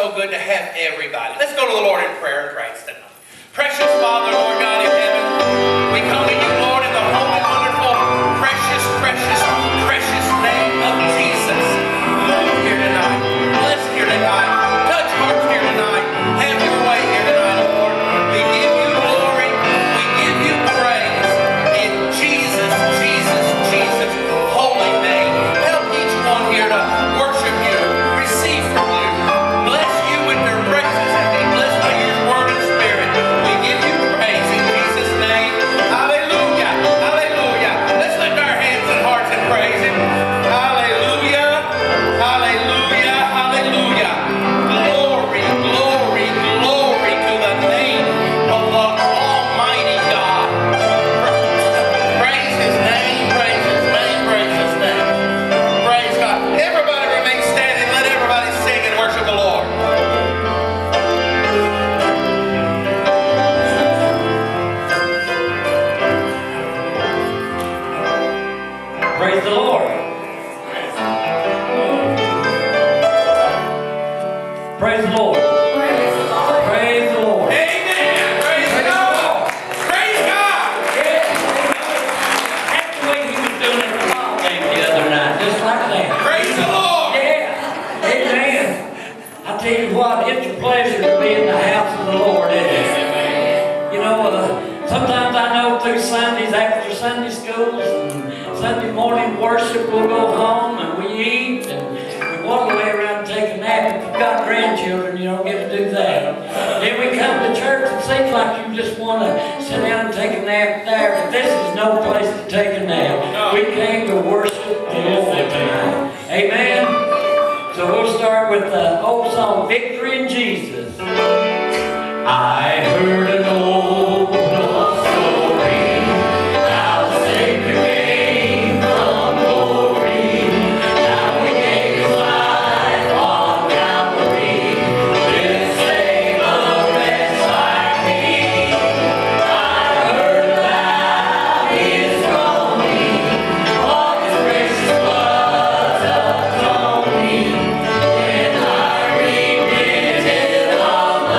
so good to have everybody. Let's go to the Lord in prayer and praise tonight. Precious Father, Lord God in heaven, we come to you, Lord, in the holy, wonderful, precious, precious, precious name of Jesus. Move here tonight. Bless here tonight. Touch hearts here tonight. Have your way here tonight, Lord. We give you glory. We give you praise. In Jesus, Jesus, Jesus' holy name. Help each one here to worship you, receive from you. Bless you with their praises and be blessed by your word and spirit. We give you praise in Jesus' name. Hallelujah. Hallelujah. Let's lift our hands and hearts and praise him. Hallelujah. Hallelujah. Hallelujah. Glory, glory, glory to the name of the Almighty God. Praise his name, praise his name, praise his name. Praise God. Everybody remain standing. Let everybody sing and worship the Lord. Praise the Lord. Praise the Lord. Praise the Lord. Amen. Praise God. Praise God. That's the way he was doing it at the ball game the other night, just like that. Praise the Lord. Yeah. Amen. I tell you what, it's a pleasure to be in the house of the Lord, isn't it? You know, sometimes I know through Sundays, after Sunday schools and Sunday morning worship, we'll go home and we eat and we want to lay around and take a nap. If you've got grandchildren, you don't get to do that. Then we come to church, it seems like you just want to sit down and take a nap there, but this is no place to take a nap. We came to worship the Lord tonight. Amen? So we'll start with the old song, Victory in Jesus. I heard an old story, how the Savior came from glory. Now he gave his life on Calvary to save a wretch like me. I heard about his groaning, all his precious blood upon me. Then I repented of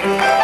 Amen.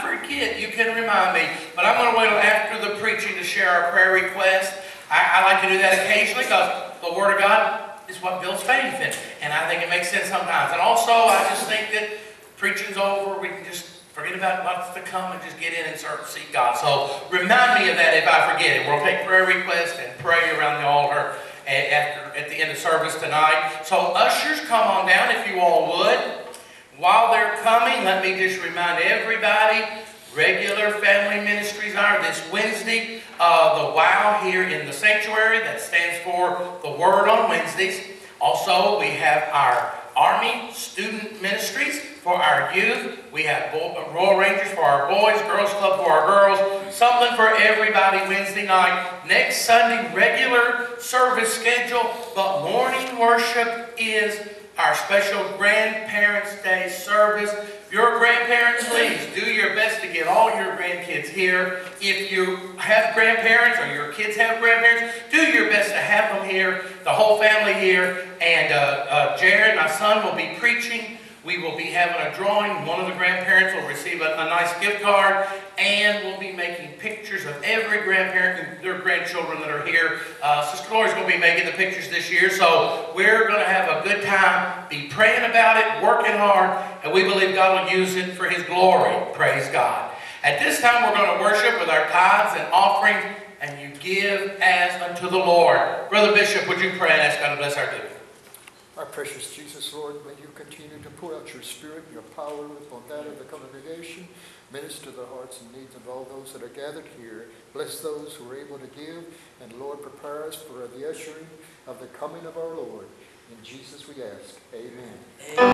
forget, you can remind me. But I'm going to wait until after the preaching to share our prayer request. I like to do that occasionally because the Word of God is what builds faith. And I think it makes sense sometimes. And also, I just think that preaching's over. We can just forget about what's to come and just get in and seek God. So remind me of that if I forget it. We'll take prayer requests and pray around the altar at the end of service tonight. So ushers, come on down if you all would. While they're coming, let me just remind everybody, regular family ministries are this Wednesday. The WOW here in the sanctuary, that stands for the Word on Wednesdays. Also, we have our Army Student Ministries for our youth. We have Royal Rangers for our boys, Girls Club for our girls. Something for everybody Wednesday night. Next Sunday, regular service schedule, but morning worship is our special Grandparents' Day service. If you're a grandparent, please do your best to get all your grandkids here. If you have grandparents or your kids have grandparents, do your best to have them here, the whole family here. And Jared, my son, will be preaching. We will be having a drawing. One of the grandparents will receive a nice gift card, and we'll be making pictures of every grandparent and their grandchildren that are here. Sister Lori's going to be making the pictures this year, so we're going to have a good time, be praying about it, working hard, and we believe God will use it for His glory. Praise God. At this time, we're going to worship with our tithes and offerings, and you give as unto the Lord. Brother Bishop, would you pray and ask God to bless our giving? Our precious Jesus, Lord, may you continue to pour out your Spirit, your power upon that of the congregation. Minister the hearts and needs of all those that are gathered here. Bless those who are able to give. And Lord, prepare us for the ushering of the coming of our Lord. In Jesus we ask. Amen.